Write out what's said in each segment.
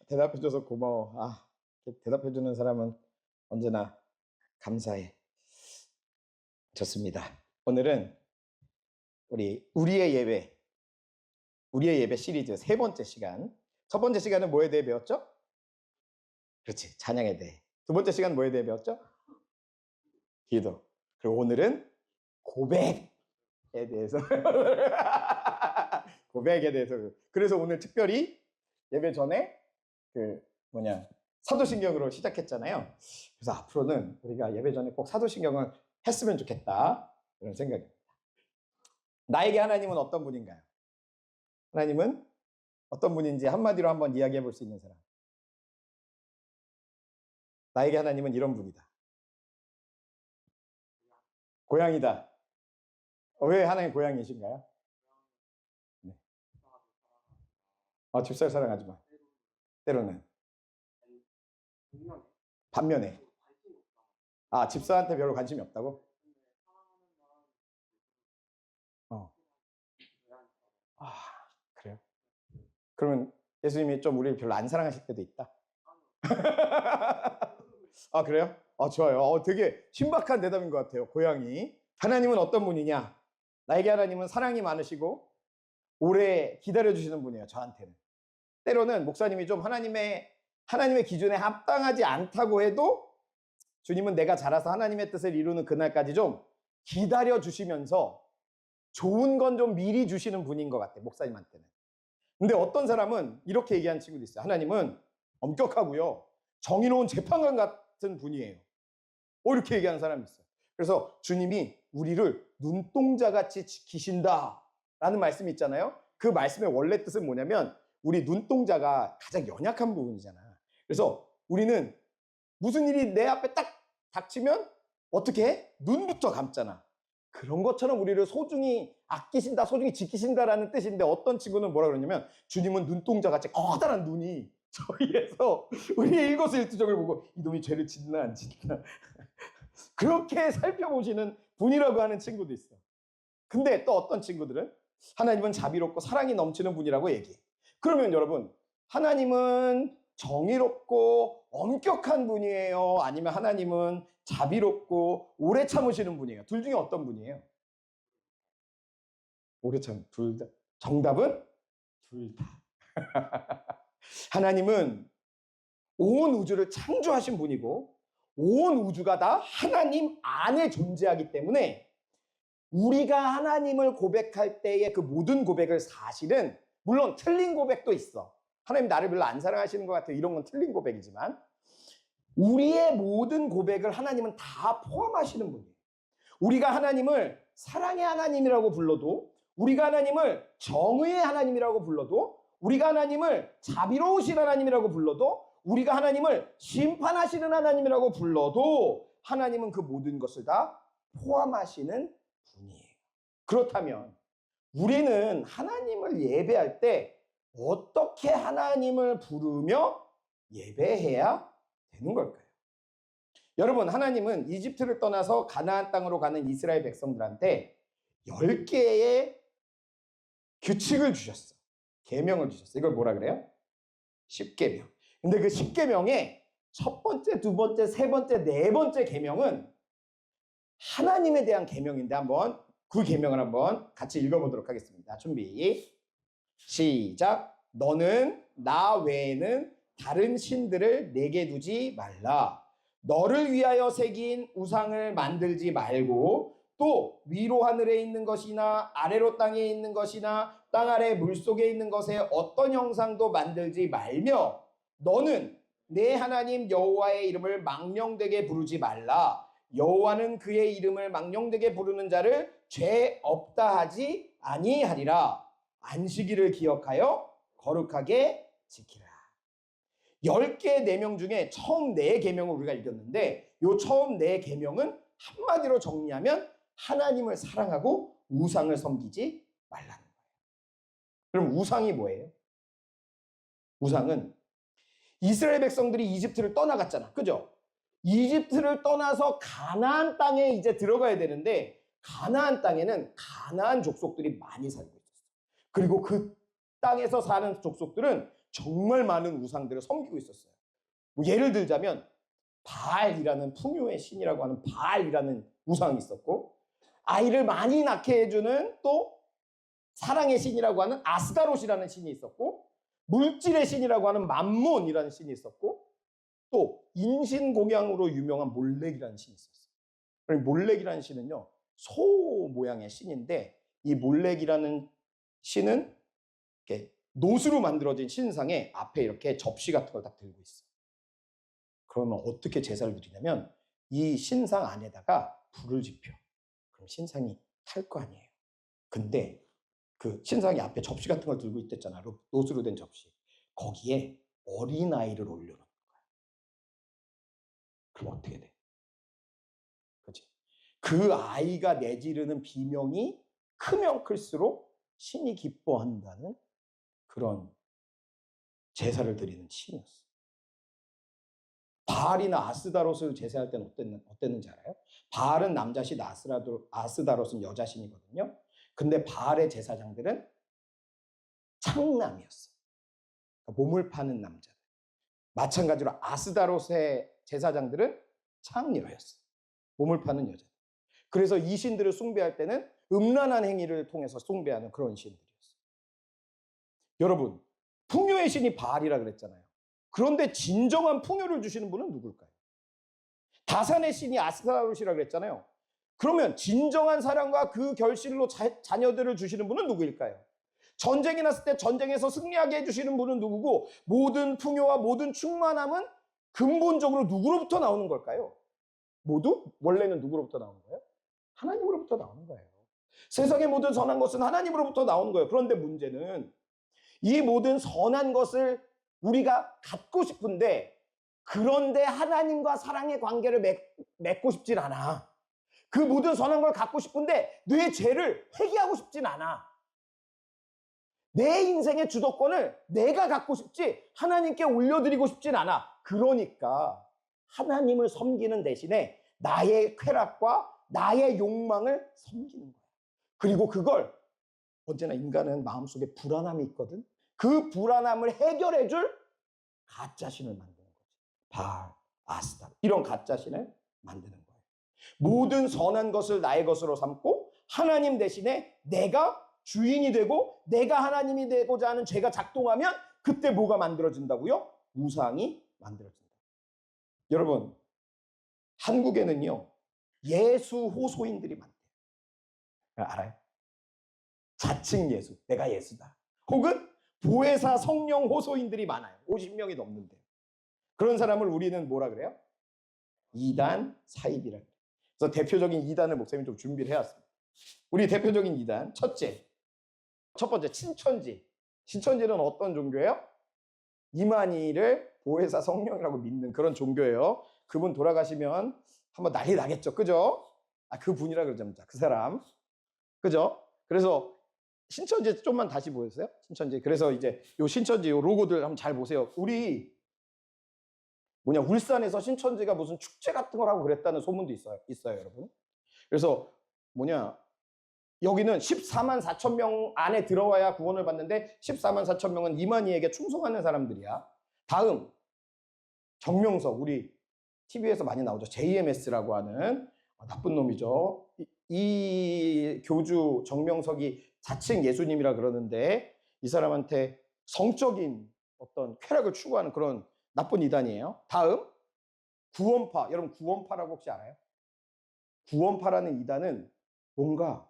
대답해줘서 고마워. 대답해주는 사람은 언제나 감사해. 좋습니다. 오늘은 우리의 예배 시리즈 세 번째 시간. 첫 번째 시간은 뭐에 대해 배웠죠? 그렇지, 찬양에 대해. 두 번째 시간 뭐에 대해 배웠죠? 기도. 그리고 오늘은 고백에 대해서 고백에 대해서. 그래서 오늘 특별히 예배 전에 사도신경으로 시작했잖아요. 그래서 앞으로는 우리가 예배 전에 꼭 사도신경을 했으면 좋겠다, 이런 생각입니다. 나에게 하나님은 어떤 분인가요? 하나님은 어떤 분인지 한마디로 한번 이야기해 볼 수 있는 사람. 나에게 하나님은 이런 분이다. 고향이다. 왜 하나님 고향이신가요? 네. 집사를 사랑하지 마. 때로는. 반면에. 집사한테 별로 관심이 없다고? 그래요? 그러면 예수님이 좀 우리를 별로 안 사랑하실 때도 있다? 그래요? 좋아요. 되게 신박한 대답인 것 같아요. 고향이. 하나님은 어떤 분이냐? 나에게 하나님은 사랑이 많으시고 오래 기다려주시는 분이에요. 저한테는. 때로는 목사님이 좀 하나님의 기준에 합당하지 않다고 해도 주님은 내가 자라서 하나님의 뜻을 이루는 그날까지 좀 기다려주시면서 좋은 건 좀 미리 주시는 분인 것 같아요. 목사님한테는. 근데 어떤 사람은 이렇게 얘기하는 친구도 있어요. 하나님은 엄격하고요, 정의로운 재판관 같은 분이에요. 이렇게 얘기하는 사람이 있어요. 그래서 주님이 우리를 눈동자같이 지키신다라는 말씀이 있잖아요. 그 말씀의 원래 뜻은 뭐냐면 우리 눈동자가 가장 연약한 부분이잖아. 그래서 우리는 무슨 일이 내 앞에 딱 닥치면 어떻게 해? 눈부터 감잖아. 그런 것처럼 우리를 소중히 아끼신다, 소중히 지키신다라는 뜻인데, 어떤 친구는 뭐라 그러냐면 주님은 눈동자같이 커다란 눈이 저희에서 우리의 일거수일투족을 보고 이놈이 죄를 짓나 안 짓나 그렇게 살펴보시는 분이라고 하는 친구도 있어. 근데 또 어떤 친구들은 하나님은 자비롭고 사랑이 넘치는 분이라고 얘기해. 그러면 여러분, 하나님은 정의롭고 엄격한 분이에요? 아니면 하나님은 자비롭고 오래 참으시는 분이에요? 둘 중에 어떤 분이에요? 오래 참, 둘 다. 정답은 둘 다. 하나님은 온 우주를 창조하신 분이고 온 우주가 다 하나님 안에 존재하기 때문에 우리가 하나님을 고백할 때의 그 모든 고백을, 사실은 물론 틀린 고백도 있어. 하나님 나를 별로 안 사랑하시는 것 같아요, 이런 건 틀린 고백이지만 우리의 모든 고백을 하나님은 다 포함하시는 분이에요. 우리가 하나님을 사랑의 하나님이라고 불러도, 우리가 하나님을 정의의 하나님이라고 불러도, 우리가 하나님을 자비로우신 하나님이라고 불러도, 우리가 하나님을 심판하시는 하나님이라고 불러도 하나님은 그 모든 것을 다 포함하시는 분이에요. 그렇다면 우리는 하나님을 예배할 때 어떻게 하나님을 부르며 예배해야 되는 걸까요? 여러분, 하나님은 이집트를 떠나서 가나안 땅으로 가는 이스라엘 백성들한테 10개의 규칙을 주셨어. 계명을 주셨어. 이걸 뭐라 그래요? 10계명. 근데 그 10계명의 첫 번째, 두 번째, 세 번째, 네 번째 계명은 하나님에 대한 계명인데, 한번 그 계명을 한번 같이 읽어보도록 하겠습니다. 준비 시작. 너는 나 외에는 다른 신들을 내게 두지 말라. 너를 위하여 새긴 우상을 만들지 말고, 또 위로 하늘에 있는 것이나 아래로 땅에 있는 것이나 땅 아래 물속에 있는 것에 어떤 형상도 만들지 말며, 너는 내 하나님 여호와의 이름을 망령되게 부르지 말라. 여호와는 그의 이름을 망령되게 부르는 자를 죄 없다 하지 아니하리라. 안식일을 기억하여 거룩하게 지키라. 10개 계명 중에 처음 4계명을 우리가 읽었는데, 이 처음 4계명은 한마디로 정리하면 하나님을 사랑하고 우상을 섬기지 말라는 거예요. 그럼 우상이 뭐예요? 우상은 이스라엘 백성들이 이집트를 떠나갔잖아. 그죠? 이집트를 떠나서 가나안 땅에 이제 들어가야 되는데, 가나안 땅에는 가나안 족속들이 많이 살고 있었어요. 그리고 그 땅에서 사는 족속들은 정말 많은 우상들을 섬기고 있었어요. 뭐 예를 들자면 바알이라는 풍요의 신이라고 하는 바알이라는 우상이 있었고, 아이를 많이 낳게 해주는 또 사랑의 신이라고 하는 아스다롯이라는 신이 있었고, 물질의 신이라고 하는 맘몬이라는 신이 있었고, 또 인신공양으로 유명한 몰렉이라는 신이 있었어요. 몰렉이라는 신은요, 소 모양의 신인데, 이 몰렉이라는 신은 이렇게 노수로 만들어진 신상에 앞에 이렇게 접시 같은 걸 딱 들고 있어요. 그러면 어떻게 제사를 드리냐면 이 신상 안에다가 불을 지펴. 그럼 신상이 탈 거 아니에요. 근데 그 신상이 앞에 접시 같은 걸 들고 있댔잖아. 노수로 된 접시. 거기에 어린아이를 올려놓는 거야. 그럼 어떻게 돼? 그렇지? 그 아이가 내지르는 비명이 크면 클수록 신이 기뻐한다는 그런 제사를 드리는 신이었어. 바알이나 아스다롯을 제사할 때는 어땠는지 알아요? 바알은 남자신, 아스다롯은 여자신이거든요. 근데 바알의 제사장들은 창남이었어요. 그러니까 몸을 파는 남자들. 마찬가지로 아스다롯의 제사장들은 창녀였어요. 몸을 파는 여자들. 그래서 이 신들을 숭배할 때는 음란한 행위를 통해서 숭배하는 그런 신들이었어요. 여러분, 풍요의 신이 바알이라 그랬잖아요. 그런데 진정한 풍요를 주시는 분은 누굴까요? 다산의 신이 아스타롯이라 그랬잖아요. 그러면 진정한 사랑과 그 결실로 자녀들을 주시는 분은 누구일까요? 전쟁이 났을 때 전쟁에서 승리하게 해주시는 분은 누구고, 모든 풍요와 모든 충만함은 근본적으로 누구로부터 나오는 걸까요? 모두 원래는 누구로부터 나오는 거예요? 하나님으로부터 나오는 거예요. 세상의 모든 선한 것은 하나님으로부터 나오는 거예요. 그런데 문제는 이 모든 선한 것을 우리가 갖고 싶은데, 그런데 하나님과 사랑의 관계를 맺고 싶진 않아. 그 모든 선한 걸 갖고 싶은데 내 죄를 회개하고 싶진 않아. 내 인생의 주도권을 내가 갖고 싶지 하나님께 올려드리고 싶진 않아. 그러니까 하나님을 섬기는 대신에 나의 쾌락과 나의 욕망을 섬기는 거야. 그리고 그걸 언제나 인간은 마음속에 불안함이 있거든. 그 불안함을 해결해줄 가짜신을 만드는 거지. 바알, 아스타 이런 가짜신을 만드는 거예요. 모든 선한 것을 나의 것으로 삼고 하나님 대신에 내가 주인이 되고 내가 하나님이 되고자 하는 죄가 작동하면 그때 뭐가 만들어진다고요? 우상이 만들어진다. 여러분, 한국에는요 예수 호소인들이 많대요. 알아요? 자칭 예수, 내가 예수다. 혹은 보혜사 성령 호소인들이 많아요. 50명이 넘는데. 그런 사람을 우리는 뭐라 그래요? 이단 사입이라 그래요. 그래서 대표적인 이단을 목사님이 좀 준비를 해왔습니다. 우리 대표적인 이단, 첫 번째 신천지. 신천지는 어떤 종교예요? 이만희를 보혜사 성령이라고 믿는 그런 종교예요. 그분 돌아가시면 한번 난리 나겠죠. 그죠? 그 분이라 그러자면 그 사람. 그죠? 그래서 신천지 좀만 다시 보여주세요. 신천지. 그래서 이제 요 신천지 요 로고들 한번 잘 보세요. 우리 울산에서 신천지가 무슨 축제 같은 걸 하고 그랬다는 소문도 있어요, 여러분. 그래서 여기는 14만 4천 명 안에 들어와야 구원을 받는데 14만 4천 명은 이만희에게 충성하는 사람들이야. 다음 정명석, 우리 TV에서 많이 나오죠. JMS라고 하는 나쁜 놈이죠. 이 교주 정명석이 자칭 예수님이라 그러는데 이 사람한테 성적인 어떤 쾌락을 추구하는 그런 나쁜 이단이에요. 다음 구원파. 여러분 구원파라고 혹시 알아요? 구원파라는 이단은 뭔가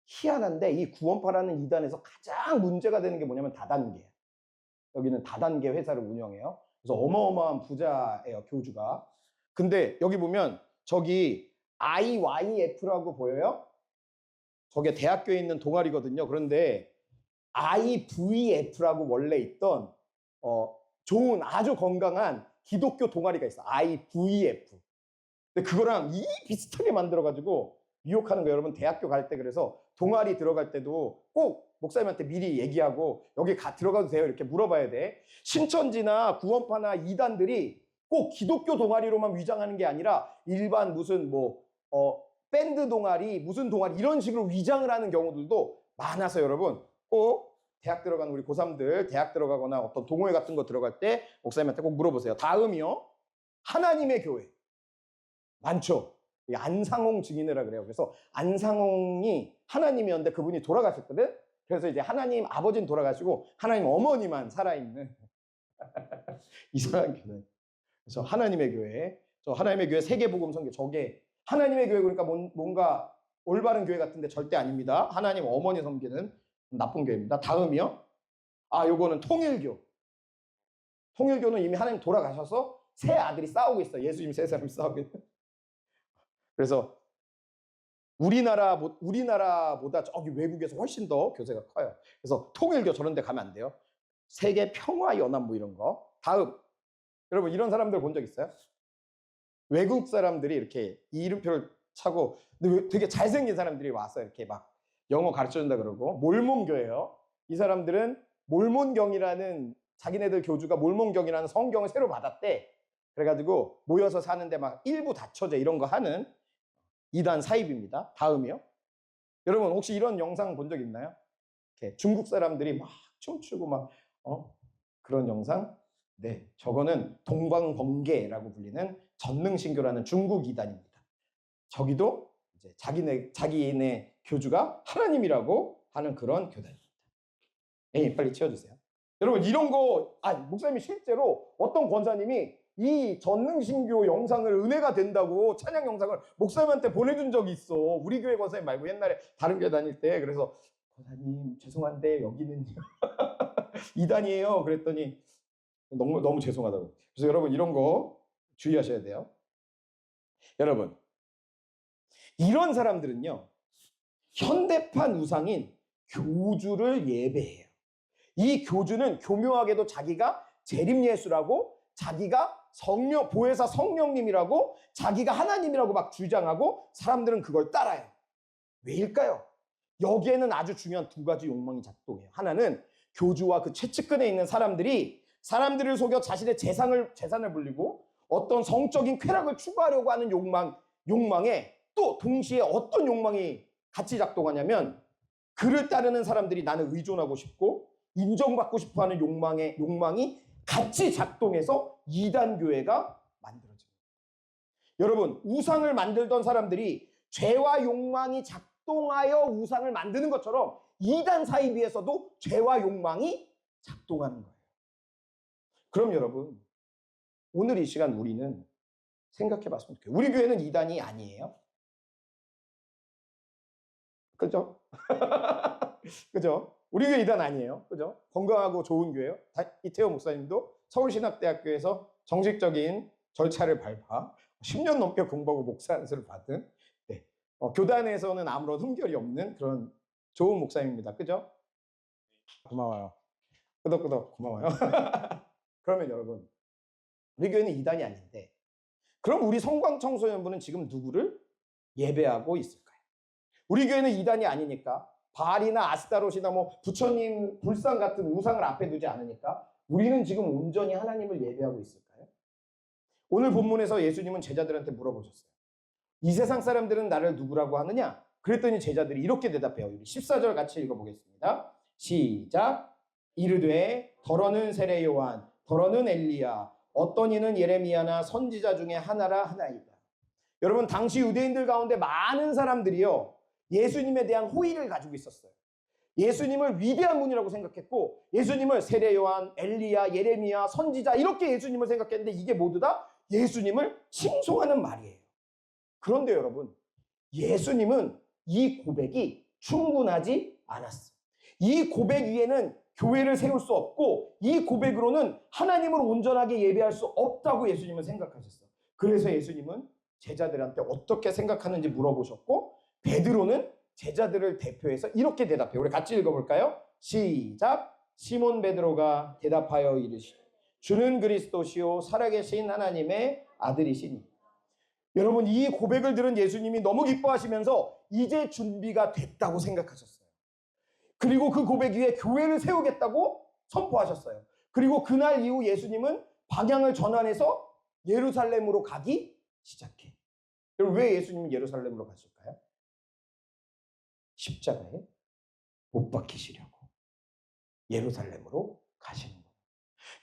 희한한데, 이 구원파라는 이단에서 가장 문제가 되는 게 뭐냐면 다단계예요. 여기는 다단계 회사를 운영해요. 그래서 어마어마한 부자예요, 교주가. 근데 여기 보면 저기 IYF라고 보여요? 저게 대학교에 있는 동아리거든요. 그런데 IVF라고 원래 있던 좋은 아주 건강한 기독교 동아리가 있어. IVF. 근데 그거랑 비슷하게 만들어가지고 유혹하는 거예요. 여러분 대학교 갈 때 그래서 동아리 들어갈 때도 꼭 목사님한테 미리 얘기하고 여기 들어가도 돼요? 이렇게 물어봐야 돼. 신천지나 구원파나 이단들이 꼭 기독교 동아리로만 위장하는 게 아니라 일반 무슨 밴드 동아리, 무슨 동아리 이런 식으로 위장을 하는 경우들도 많아서 여러분 꼭 대학 들어간 우리 고3들 대학 들어가거나 어떤 동호회 같은 거 들어갈 때 목사님한테 꼭 물어보세요. 다음이요. 하나님의 교회. 많죠. 안상홍 증인이라 그래요. 그래서 안상홍이 하나님이었는데 그분이 돌아가셨거든. 그래서 이제 하나님 아버지는 돌아가시고 하나님 어머니만 살아있는 이상한 교회. 그래서 하나님의 교회. 저 하나님의 교회 세계복음 선교. 저게 하나님의 교회 그러니까 뭔가 올바른 교회 같은데 절대 아닙니다. 하나님 어머니 섬기는 나쁜 교회입니다. 다음이요. 요거는 통일교. 통일교는 이미 하나님 돌아가셔서 세 아들이 싸우고 있어요. 예수님 세 사람이 싸우고 있는. 그래서 우리나라보다 저기 외국에서 훨씬 더 교세가 커요. 그래서 통일교 저런 데 가면 안 돼요. 세계 평화 연합 뭐 이런 거. 다음. 여러분 이런 사람들 본 적 있어요? 외국 사람들이 이렇게 이름표를 차고 근데 되게 잘생긴 사람들이 와서 이렇게 막 영어 가르쳐준다 그러고 몰몬교예요. 이 사람들은 몰몬경이라는 자기네들 교주가 몰몬경이라는 성경을 새로 받았대. 그래가지고 모여서 사는데 막 일부 다처제 이런 거 하는 이단 사입입니다. 다음이요. 여러분 혹시 이런 영상 본 적 있나요? 이렇게 중국 사람들이 막 춤추고 막 그런 영상? 네, 저거는 동방번개라고 불리는 전능신교라는 중국 이단입니다. 저기도 이제 자기네 교주가 하나님이라고 하는 그런 교단입니다. 빨리 치워주세요. 여러분 이런 거 목사님이 실제로 어떤 권사님이 이 전능신교 영상을 은혜가 된다고 찬양 영상을 목사님한테 보내준 적이 있어. 우리 교회 권사님 말고 옛날에 다른 교회 다닐 때. 그래서 권사님 죄송한데 여기는 이단이에요. 그랬더니 너무 죄송하다고. 그래서 여러분 이런 거 주의하셔야 돼요. 여러분 이런 사람들은요 현대판 우상인 교주를 예배해요. 이 교주는 교묘하게도 자기가 재림예수라고 자기가 보혜사 성령님이라고 자기가 하나님이라고 막 주장하고 사람들은 그걸 따라요. 왜일까요? 여기에는 아주 중요한 두 가지 욕망이 작동해요. 하나는 교주와 그 최측근에 있는 사람들을 속여 자신의 재산을 불리고 어떤 성적인 쾌락을 추구하려고 하는 욕망에 또 동시에 어떤 욕망이 같이 작동하냐면 그를 따르는 사람들이 나는 의존하고 싶고 인정받고 싶어하는 욕망이 같이 작동해서 이단교회가 만들어집니다. 여러분 우상을 만들던 사람들이 죄와 욕망이 작동하여 우상을 만드는 것처럼 이단 사이비에서도 죄와 욕망이 작동하는 거예요. 그럼 여러분 오늘 이 시간 우리는 생각해 봤으면 좋겠어요. 우리 교회는 이단이 아니에요. 그죠? 그죠? 우리 교회 이단 아니에요. 그죠? 건강하고 좋은 교회요. 이태호 목사님도 서울신학대학교에서 정식적인 절차를 밟아 10년 넘게 공부하고 목사 안수를 받은 교단에서는 아무런 흠결이 없는 그런 좋은 목사님입니다. 그죠? 고마워요. 끄덕끄덕 고마워요. 그러면 여러분 우리 교회는 이단이 아닌데 그럼 우리 성광청소년부는 지금 누구를 예배하고 있을까요? 우리 교회는 이단이 아니니까 바알이나 아스타롯이나 부처님 불상 같은 우상을 앞에 두지 않으니까 우리는 지금 온전히 하나님을 예배하고 있을까요? 오늘 본문에서 예수님은 제자들한테 물어보셨어요. 이 세상 사람들은 나를 누구라고 하느냐? 그랬더니 제자들이 이렇게 대답해요. 14절 같이 읽어보겠습니다. 시작. 이르되 더러는 세례 요한, 더러는 엘리야, 어떤 이는 예레미야나 선지자 중에 하나라 하나이다. 여러분 당시 유대인들 가운데 많은 사람들이요 예수님에 대한 호의를 가지고 있었어요. 예수님을 위대한 분이라고 생각했고 예수님을 세례 요한, 엘리야, 예레미야, 선지자 이렇게 예수님을 생각했는데 이게 모두 다 예수님을 칭송하는 말이에요. 그런데 여러분 예수님은 이 고백이 충분하지 않았어요. 이 고백 위에는 교회를 세울 수 없고 이 고백으로는 하나님을 온전하게 예배할 수 없다고 예수님은 생각하셨어요. 그래서 예수님은 제자들한테 어떻게 생각하는지 물어보셨고 베드로는 제자들을 대표해서 이렇게 대답해요. 우리 같이 읽어볼까요? 시작. 시몬 베드로가 대답하여 이르시되 주는 그리스도시요 살아계신 하나님의 아들이시니. 여러분 이 고백을 들은 예수님이 너무 기뻐하시면서 이제 준비가 됐다고 생각하셨어요. 그리고 그 고백 위에 교회를 세우겠다고 선포하셨어요. 그리고 그날 이후 예수님은 방향을 전환해서 예루살렘으로 가기 시작해. 여러분 왜 예수님이 예루살렘으로 갔을까요? 십자가에 못 박히시려고. 예루살렘으로 가시는 거예요.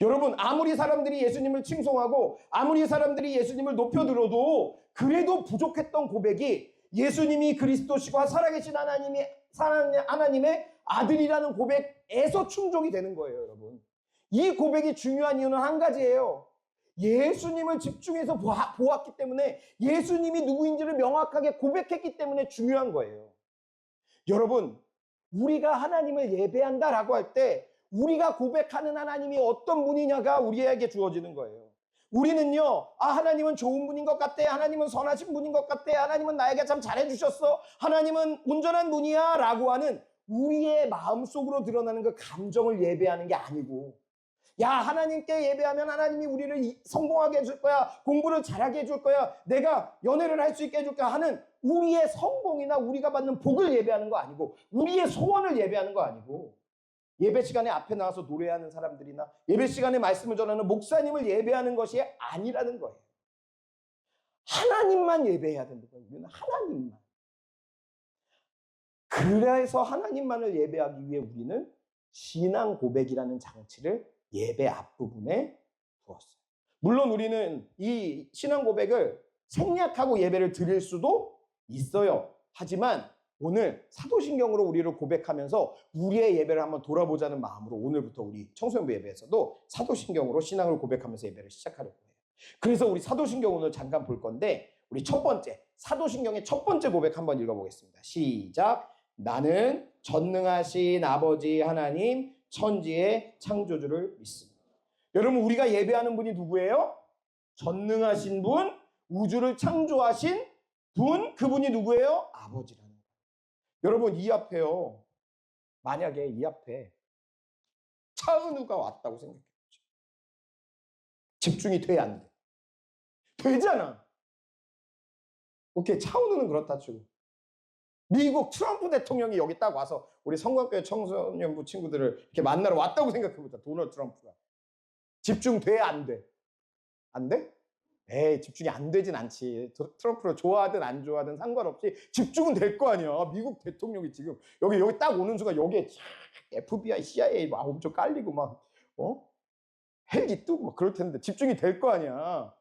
여러분, 아무리 사람들이 예수님을 칭송하고 아무리 사람들이 예수님을 높여들어도 그래도 부족했던 고백이 예수님이 그리스도시고 살아계신 하나님의 아들이라는 고백에서 충족이 되는 거예요, 여러분. 이 고백이 중요한 이유는 한 가지예요. 예수님을 집중해서 보았기 때문에, 예수님이 누구인지를 명확하게 고백했기 때문에 중요한 거예요. 여러분, 우리가 하나님을 예배한다라고 할 때 우리가 고백하는 하나님이 어떤 분이냐가 우리에게 주어지는 거예요. 우리는요, 하나님은 좋은 분인 것 같아, 하나님은 선하신 분인 것 같아, 하나님은 나에게 참 잘해주셨어, 하나님은 온전한 분이야 라고 하는 우리의 마음속으로 드러나는 그 감정을 예배하는 게 아니고, 야, 하나님께 예배하면 하나님이 우리를 성공하게 해줄 거야, 공부를 잘하게 해줄 거야, 내가 연애를 할 수 있게 해줄 거야 하는 우리의 성공이나 우리가 받는 복을 예배하는 거 아니고, 우리의 소원을 예배하는 거 아니고, 예배 시간에 앞에 나와서 노래하는 사람들이나 예배 시간에 말씀을 전하는 목사님을 예배하는 것이 아니라는 거예요. 하나님만 예배해야 된다는 거예요. 우리는 하나님만. 그래서 하나님만을 예배하기 위해 우리는 신앙 고백이라는 장치를 예배 앞부분에 두었어요. 물론 우리는 이 신앙 고백을 생략하고 예배를 드릴 수도 있어요. 하지만 오늘 사도신경으로 우리를 고백하면서 우리의 예배를 한번 돌아보자는 마음으로 오늘부터 우리 청소년부 예배에서도 사도신경으로 신앙을 고백하면서 예배를 시작하려고 해요. 그래서 우리 사도신경 오늘 잠깐 볼 건데, 우리 첫 번째, 사도신경의 첫 번째 고백 한번 읽어보겠습니다. 시작. 나는 전능하신 아버지 하나님 천지의 창조주를 믿습니다. 여러분, 우리가 예배하는 분이 누구예요? 전능하신 분, 우주를 창조하신 분, 그분이 누구예요? 아버지라는 거예요. 여러분, 이 앞에요, 만약에 이 앞에 차은우가 왔다고 생각해보죠. 집중이 돼, 안 돼? 되잖아. 오케이, 차은우는 그렇다 치고 미국 트럼프 대통령이 여기 딱 와서 우리 성곽교회 청소년부 친구들을 이렇게 만나러 왔다고 생각해보자. 도널드 트럼프가 집중돼, 안 돼? 안 돼? 에이, 집중이 안 되진 않지. 트럼프를 좋아하든 안 좋아하든 상관없이 집중은 될 거 아니야. 미국 대통령이 지금 여기 딱 오는 순간 여기에 FBI, CIA 막 엄청 깔리고 막 헬기 뜨고 막 그럴 텐데 집중이 될 거 아니야.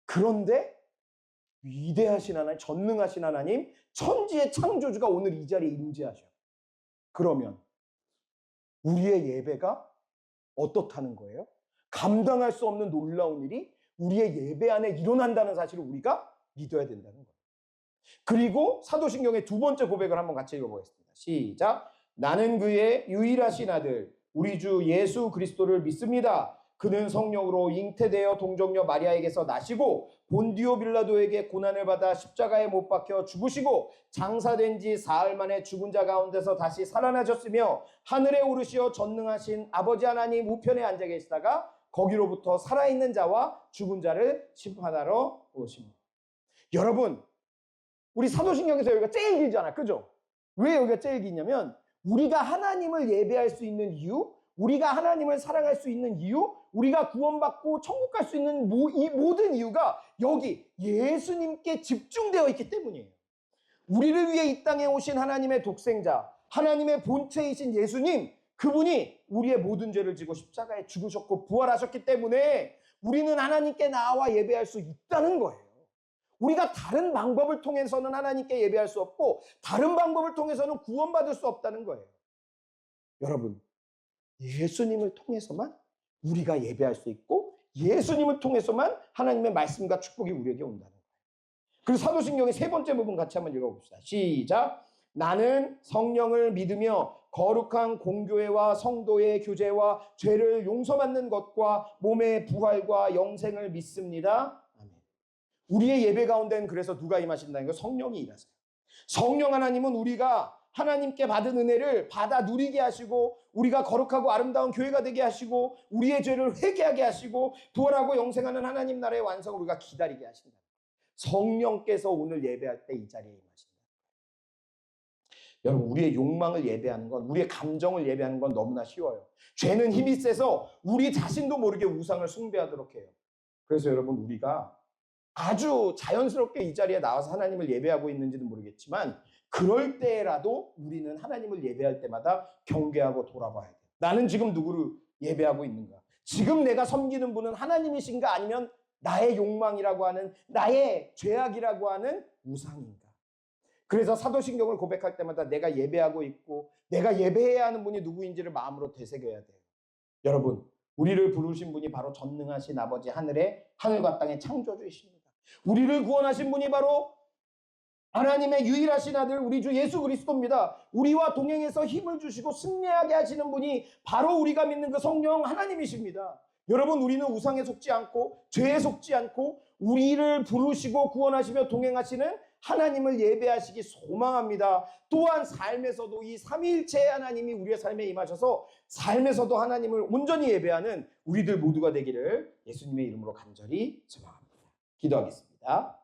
그런데 위대하신 하나님, 전능하신 하나님, 천지의 창조주가 오늘 이 자리에 임재하셔. 그러면 우리의 예배가 어떻다는 거예요? 감당할 수 없는 놀라운 일이 우리의 예배 안에 일어난다는 사실을 우리가 믿어야 된다는 거예요. 그리고 사도신경의 두 번째 고백을 한번 같이 읽어보겠습니다. 시작. 나는 그의 유일하신 아들 우리 주 예수 그리스도를 믿습니다. 그는 성령으로 잉태되어 동정녀 마리아에게서 나시고 본디오 빌라도에게 고난을 받아 십자가에 못 박혀 죽으시고 장사된 지 사흘 만에 죽은 자 가운데서 다시 살아나셨으며 하늘에 오르시어 전능하신 아버지 하나님 우편에 앉아 계시다가 거기로부터 살아있는 자와 죽은 자를 심판하러 오십니다. 여러분, 우리 사도신경에서 여기가 제일 길잖아, 그죠? 왜 여기가 제일 길냐면 우리가 하나님을 예배할 수 있는 이유, 우리가 하나님을 사랑할 수 있는 이유, 우리가 구원받고 천국 갈 수 있는 이 모든 이유가 여기 예수님께 집중되어 있기 때문이에요. 우리를 위해 이 땅에 오신 하나님의 독생자, 하나님의 본체이신 예수님, 그분이 우리의 모든 죄를 지고 십자가에 죽으셨고 부활하셨기 때문에 우리는 하나님께 나와 예배할 수 있다는 거예요. 우리가 다른 방법을 통해서는 하나님께 예배할 수 없고 다른 방법을 통해서는 구원받을 수 없다는 거예요. 여러분, 예수님을 통해서만 우리가 예배할 수 있고 예수님을 통해서만 하나님의 말씀과 축복이 우리에게 온다는 거예요. 그리고 사도신경의 세 번째 부분 같이 한번 읽어봅시다. 시작. 나는 성령을 믿으며 거룩한 공교회와 성도의 교제와 죄를 용서받는 것과 몸의 부활과 영생을 믿습니다. 아멘. 우리의 예배 가운데는 그래서 누가 임하신다는 거? 성령이 임하세요. 성령 하나님은 우리가 하나님께 받은 은혜를 받아 누리게 하시고 우리가 거룩하고 아름다운 교회가 되게 하시고 우리의 죄를 회개하게 하시고 부활하고 영생하는 하나님 나라의 완성을 우리가 기다리게 하신다. 성령께서 오늘 예배할 때 이 자리에 임하신다. 여러분, 우리의 욕망을 예배하는 건, 우리의 감정을 예배하는 건 너무나 쉬워요. 죄는 힘이 세서 우리 자신도 모르게 우상을 숭배하도록 해요. 그래서 여러분, 우리가 아주 자연스럽게 이 자리에 나와서 하나님을 예배하고 있는지는 모르겠지만 그럴 때라도 우리는 하나님을 예배할 때마다 경계하고 돌아봐야 돼요. 나는 지금 누구를 예배하고 있는가? 지금 내가 섬기는 분은 하나님이신가? 아니면 나의 욕망이라고 하는, 나의 죄악이라고 하는 우상인가? 그래서 사도신경을 고백할 때마다 내가 예배하고 있고 내가 예배해야 하는 분이 누구인지를 마음으로 되새겨야 돼요. 여러분, 우리를 부르신 분이 바로 전능하신 아버지, 하늘과 땅의 창조주이십니다. 우리를 구원하신 분이 바로 하나님의 유일하신 아들 우리 주 예수 그리스도입니다. 우리와 동행해서 힘을 주시고 승리하게 하시는 분이 바로 우리가 믿는 그 성령 하나님이십니다. 여러분, 우리는 우상에 속지 않고 죄에 속지 않고 우리를 부르시고 구원하시며 동행하시는 하나님을 예배하시기 소망합니다. 또한 삶에서도 이 삼위일체의 하나님이 우리의 삶에 임하셔서 삶에서도 하나님을 온전히 예배하는 우리들 모두가 되기를 예수님의 이름으로 간절히 소망합니다. 기도하겠습니다.